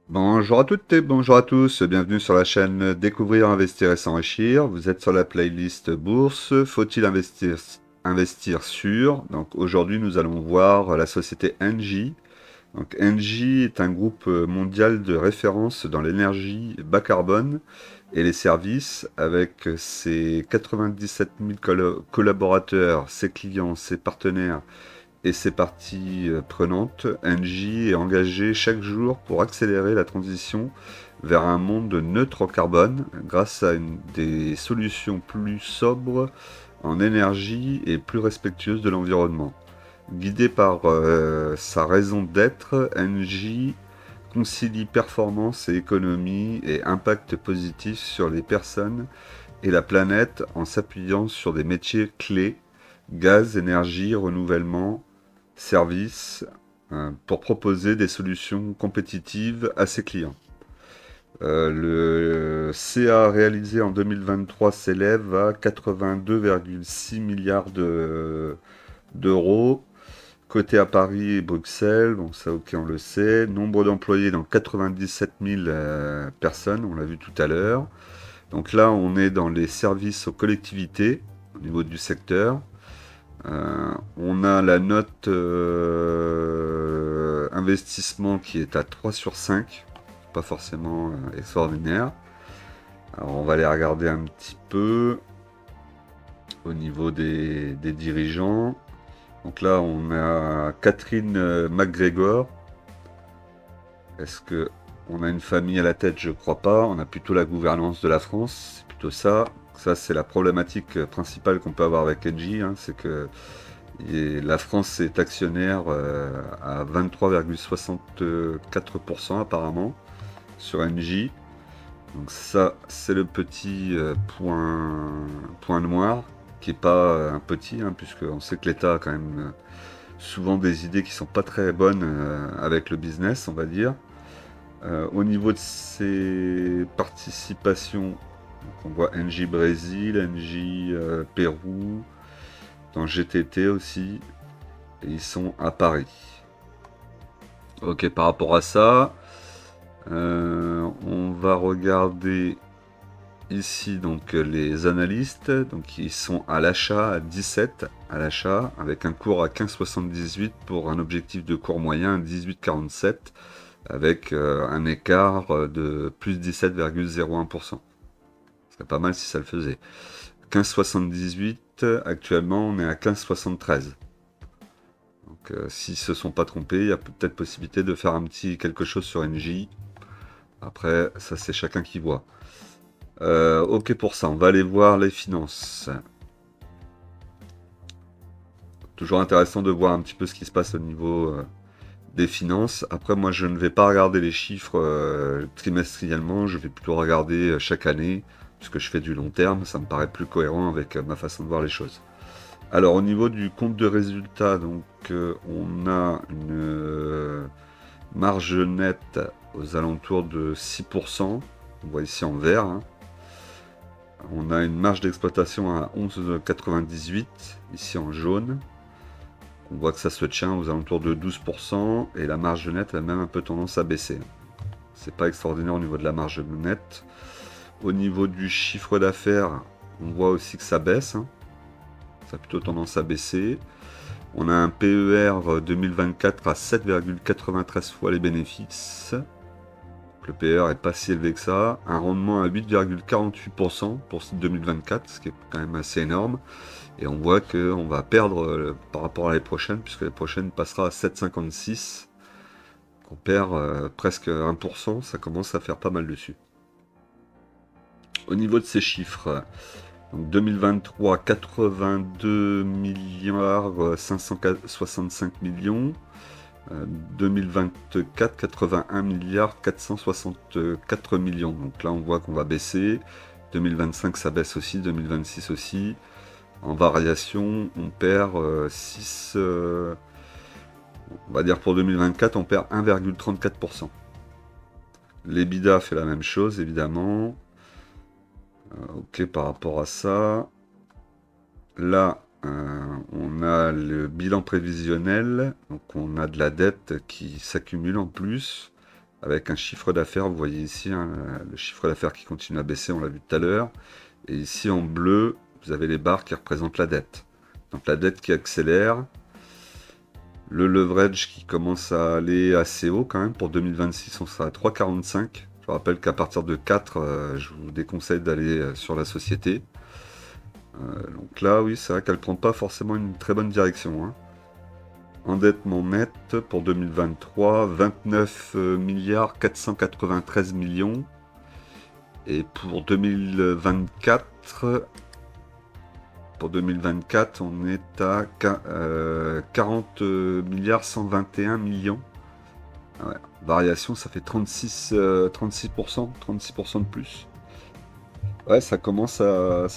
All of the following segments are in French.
Bonjour à toutes et bonjour à tous, bienvenue sur la chaîne Découvrir, Investir et s'enrichir. Vous êtes sur la playlist Bourse, faut-il investir sur? Donc aujourd'hui nous allons voir la société Engie. Donc Engie est un groupe mondial de référence dans l'énergie bas carbone et les services avec ses 97 000 collaborateurs, ses clients, ses partenaires et ses parties prenantes. Engie est engagé chaque jour pour accélérer la transition vers un monde neutre en carbone grâce à des solutions plus sobres en énergie et plus respectueuses de l'environnement. Guidé par sa raison d'être, Engie concilie performance et économie et impact positif sur les personnes et la planète en s'appuyant sur des métiers clés: gaz, énergie, renouvellement, services, pour proposer des solutions compétitives à ses clients. Le CA réalisé en 2023 s'élève à 82,6 milliards d'euros. Côté à Paris et Bruxelles, bon ça ok on le sait. Nombre d'employés dans 97 000 personnes, on l'a vu tout à l'heure. Donc là on est dans les services aux collectivités au niveau du secteur. On a la note investissement qui est à 3 sur 5, pas forcément extraordinaire. Alors on va aller regarder un petit peu au niveau des dirigeants. Donc là on a Catherine McGregor. Est-ce que on a une famille à la tête? Je crois pas. On a plutôt la gouvernance de la France, c'est plutôt ça. Ça c'est la problématique principale qu'on peut avoir avec Engie, hein, c'est que la France est actionnaire à 23,64% apparemment sur Engie. Donc ça, c'est le petit point noir, qui n'est pas un petit, hein, puisqu'on sait que l'État a quand même souvent des idées qui sont pas très bonnes avec le business, on va dire. Au niveau de ses participations, on voit Engie Brésil, Engie Pérou, dans GTT aussi, et ils sont à Paris. Ok, par rapport à ça, on va regarder ici donc les analystes. Donc ils sont à l'achat à 17 à l'achat, avec un cours à 15,78 pour un objectif de cours moyen à 18,47, avec un écart de plus 17,01%. Ce serait pas mal si ça le faisait. 15,78, actuellement on est à 15,73. Donc s'ils se sont pas trompés, il y a peut-être possibilité de faire un petit quelque chose sur NJ. Après, ça c'est chacun qui voit. Ok pour ça, on va aller voir les finances. Toujours intéressant de voir un petit peu ce qui se passe au niveau des finances. Après, moi je ne vais pas regarder les chiffres trimestriellement, je vais plutôt regarder chaque année, puisque je fais du long terme, ça me paraît plus cohérent avec ma façon de voir les choses. Alors au niveau du compte de résultat, donc on a une marge nette aux alentours de 6%. On voit ici en vert, hein. On a une marge d'exploitation à 11,98, ici en jaune. On voit que ça se tient aux alentours de 12%, et la marge nette a même un peu tendance à baisser. C'est pas extraordinaire au niveau de la marge nette. Au niveau du chiffre d'affaires, on voit aussi que ça baisse, hein. Ça a plutôt tendance à baisser. On a un PER 2024 à 7,93 fois les bénéfices. Le PER est pas si élevé que ça. Un rendement à 8,48% pour 2024, ce qui est quand même assez énorme. Et on voit qu'on va perdre par rapport à l'année prochaine, puisque l'année prochaine passera à 7,56. On perd presque 1%, ça commence à faire pas mal dessus. Au niveau de ces chiffres, donc 2023, 82 milliards 565 millions. 2024, 81 milliards 464 millions. Donc là, on voit qu'on va baisser. 2025, ça baisse aussi. 2026 aussi. En variation, on perd 6. On va dire pour 2024, on perd 1,34%. L'EBITDA fait la même chose, évidemment. Ok, par rapport à ça. Là, on a le bilan prévisionnel, donc on a de la dette qui s'accumule en plus, avec un chiffre d'affaires. Vous voyez ici hein, le chiffre d'affaires qui continue à baisser, on l'a vu tout à l'heure. Et ici en bleu, vous avez les barres qui représentent la dette. Donc la dette qui accélère. Le leverage qui commence à aller assez haut quand même. Pour 2026, on sera à 3,45. Je rappelle qu'à partir de 4, je vous déconseille d'aller sur la société. Donc là, oui, c'est vrai qu'elle prend pas forcément une très bonne direction. Hein. Endettement net pour 2023, 29 milliards 493 millions. Et pour 2024, on est à 40 milliards 121 millions. Ouais. Variation, ça fait 36% de plus. Ouais, ça commence à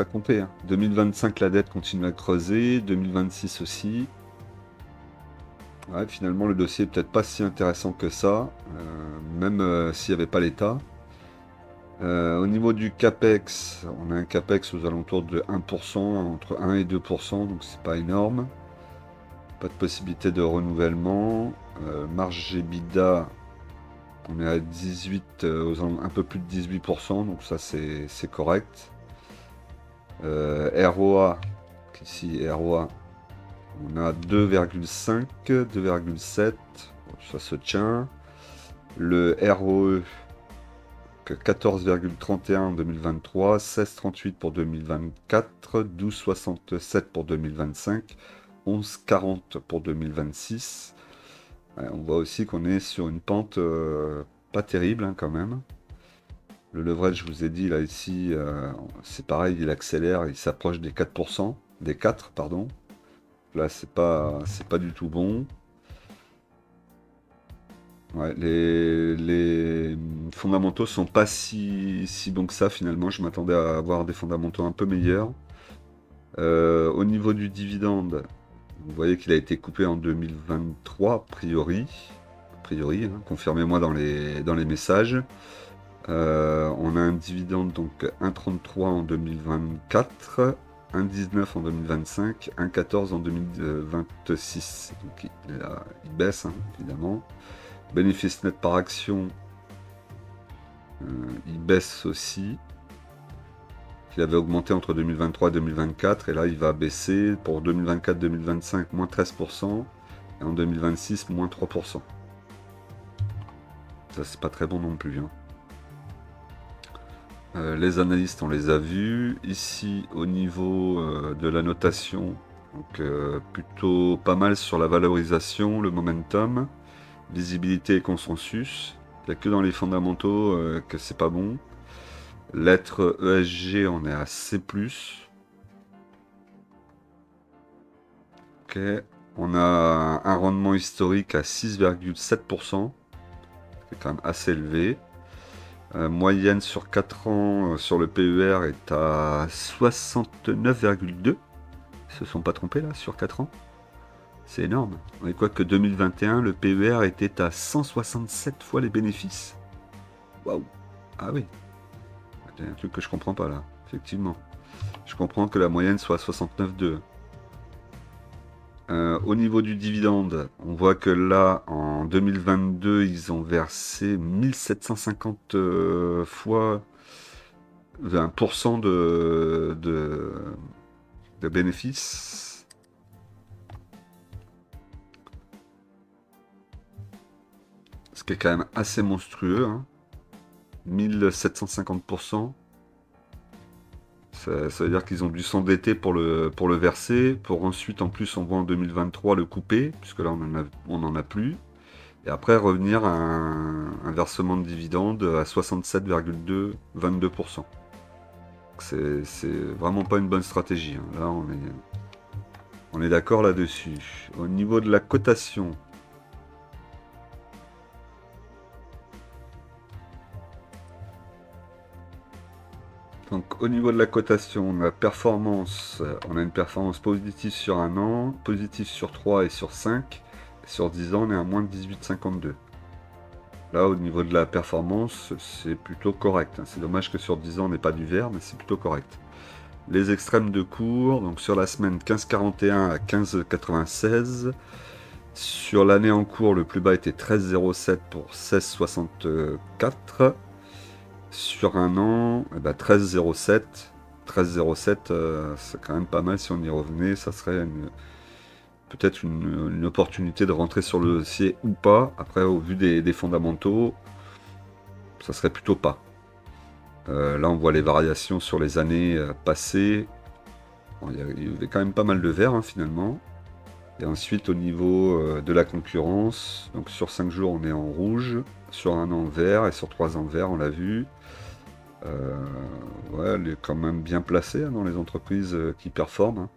compter. Hein. 2025, la dette continue à creuser. 2026 aussi. Ouais, finalement, le dossier est peut-être pas si intéressant que ça, même s'il n'y avait pas l'État. Au niveau du CAPEX, on a un CAPEX aux alentours de 1%, entre 1 et 2%, donc c'est pas énorme. Pas de possibilité de renouvellement. Marge EBITDA, on est à 18, un peu plus de 18%, donc ça c'est correct. ROA, ici ROA, on a 2,5, 2,7, ça se tient. Le ROE, 14,31 en 2023, 16,38 pour 2024, 12,67 pour 2025, 11,40 pour 2026. On voit aussi qu'on est sur une pente pas terrible hein, quand même. Le leverage, je vous ai dit, là ici, c'est pareil, il accélère, il s'approche des 4%, des 4, pardon. Là, c'est pas du tout bon. Ouais, les fondamentaux sont pas si bons que ça finalement. Je m'attendais à avoir des fondamentaux un peu meilleurs. Au niveau du dividende, vous voyez qu'il a été coupé en 2023, a priori. Hein, confirmez-moi dans les messages. On a un dividende donc 1,33 en 2024, 1,19 en 2025, 1,14 en 2026. Donc il baisse hein, évidemment. Bénéfice net par action, il baisse aussi. Il avait augmenté entre 2023 et 2024 et là il va baisser pour 2024-2025 moins 13% et en 2026 moins 3%. Ça c'est pas très bon non plus. Hein. Les analystes on les a vus. Ici au niveau de la notation, donc plutôt pas mal sur la valorisation, le momentum, visibilité et consensus. Il n'y a que dans les fondamentaux que c'est pas bon. Lettre ESG, on est à C+. Ok. On a un rendement historique à 6,7%. C'est quand même assez élevé. Moyenne sur 4 ans sur le PER est à 69,2. Ils se sont pas trompés là sur 4 ans. C'est énorme. Et quoi que 2021, le PER était à 167 fois les bénéfices. Waouh. Ah oui. C'est un truc que je comprends pas là, effectivement. Je comprends que la moyenne soit 69,2. Au niveau du dividende, on voit que là, en 2022, ils ont versé 1750 fois 1% de bénéfices. Ce qui est quand même assez monstrueux. Hein. 1750%. Ça veut dire qu'ils ont dû s'endetter pour le verser, pour ensuite, en plus, on voit en 2023 le couper, puisque là, on n'en a plus. Et après, revenir à un versement de dividendes à 67,22%. C'est vraiment pas une bonne stratégie. Hein. Là, on est d'accord là-dessus. Au niveau de la cotation, donc au niveau de la cotation, on a une performance positive sur un an, positive sur 3 et sur 5. Et sur 10 ans, on est à moins de 18,52. Là, au niveau de la performance, c'est plutôt correct. Hein. C'est dommage que sur 10 ans, on n'ait pas du vert, mais c'est plutôt correct. Les extrêmes de cours, donc sur la semaine 15,41 à 15,96. Sur l'année en cours, le plus bas était 13,07 pour 16,64. Sur un an, eh ben 13,07. 13,07, c'est quand même pas mal si on y revenait. Ça serait peut-être une opportunité de rentrer sur le dossier ou pas. Après, au vu des fondamentaux, ça serait plutôt pas. Là, on voit les variations sur les années passées. Bon, il y avait quand même pas mal de vert, hein, finalement. Et ensuite, au niveau de la concurrence, donc sur 5 jours, on est en rouge. Sur un an, vert. Et sur 3 ans, vert, on l'a vu. Ouais, elle est quand même bien placée, hein, dans les entreprises qui performent, hein.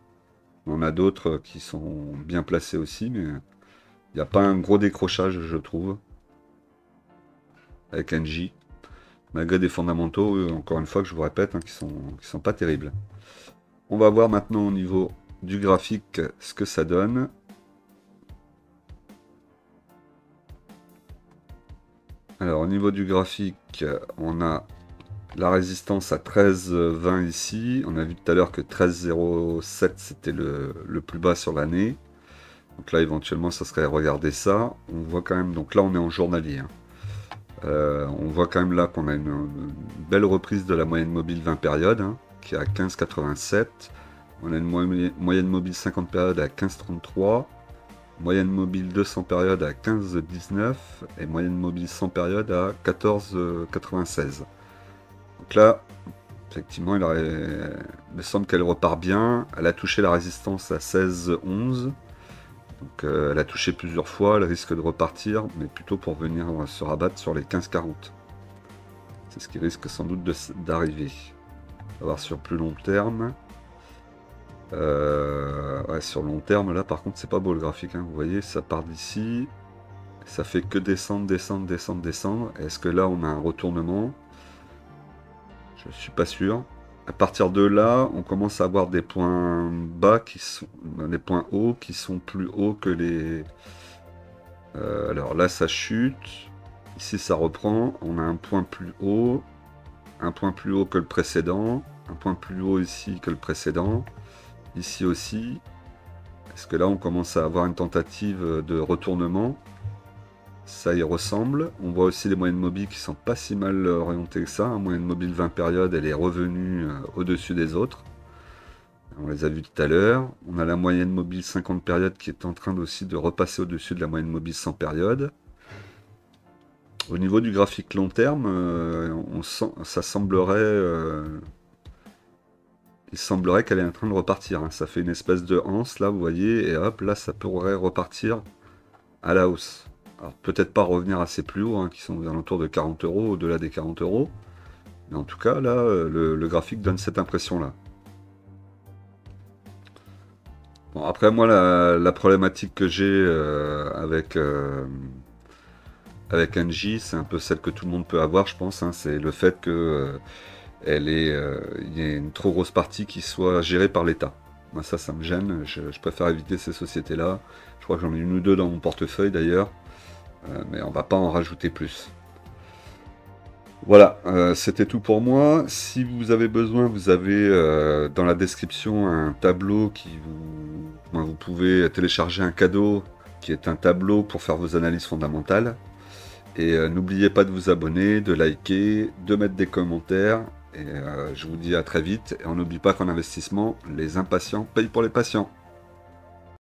On a d'autres qui sont bien placés aussi, mais il n'y a pas un gros décrochage, je trouve, avec NJ. Malgré des fondamentaux, encore une fois, que je vous répète, hein, qui sont pas terribles. On va voir maintenant au niveau du graphique ce que ça donne. Alors au niveau du graphique, on a la résistance à 13,20 ici. On a vu tout à l'heure que 13,07 c'était le plus bas sur l'année. Donc là éventuellement ça serait regarder ça. On voit quand même, donc là on est en journalier, hein. On voit quand même là qu'on a une belle reprise de la moyenne mobile 20 périodes, hein, qui est à 15,87. On a une moyenne mobile 50 périodes à 15,33. Moyenne mobile 200 périodes à 15,19. Et moyenne mobile 100 périodes à 14,96. Donc là, effectivement, il me semble qu'elle repart bien. Elle a touché la résistance à 16,11. Donc elle a touché plusieurs fois, elle risque de repartir, mais plutôt pour venir se rabattre sur les 15,40. C'est ce qui risque sans doute d'arriver. On va voir sur plus long terme. Ouais, sur long terme, là par contre c'est pas beau le graphique, hein. Vous voyez, ça part d'ici, ça fait que descendre, descendre, descendre, descendre. Est-ce que là on a un retournement? Je suis pas sûr. À partir de là, on commence à avoir des points bas qui sont des points hauts qui sont plus hauts que les. Alors là, ça chute. Ici, ça reprend. On a un point plus haut que le précédent, un point plus haut ici que le précédent. Ici aussi. Est-ce que là, on commence à avoir une tentative de retournement? Ça y ressemble. On voit aussi les moyennes mobiles qui sont pas si mal orientées que ça, hein. Moyenne mobile 20 périodes, elle est revenue au-dessus des autres. On les a vus tout à l'heure. On a la moyenne mobile 50 périodes qui est en train aussi de repasser au-dessus de la moyenne mobile 100 périodes. Au niveau du graphique long terme, ça semblerait, il semblerait qu'elle est en train de repartir, hein. Ça fait une espèce de anse là, vous voyez, et hop, là ça pourrait repartir à la hausse. Alors peut-être pas revenir assez plus haut, hein, qui sont aux alentours de 40 euros, au-delà des 40 euros. Mais en tout cas, là, le graphique donne cette impression-là. Bon, après, moi, la problématique que j'ai avec NJ, c'est un peu celle que tout le monde peut avoir, je pense, hein. C'est le fait que il y ait une trop grosse partie qui soit gérée par l'État. Moi, ça me gêne. Je préfère éviter ces sociétés-là. Je crois que j'en ai une ou deux dans mon portefeuille, d'ailleurs. Mais on va pas en rajouter plus. Voilà, c'était tout pour moi. Si vous avez besoin, vous avez dans la description un tableau vous pouvez télécharger un cadeau qui est un tableau pour faire vos analyses fondamentales. Et n'oubliez pas de vous abonner, de liker, de mettre des commentaires. Et je vous dis à très vite. Et on n'oublie pas qu'en investissement, les impatients payent pour les patients.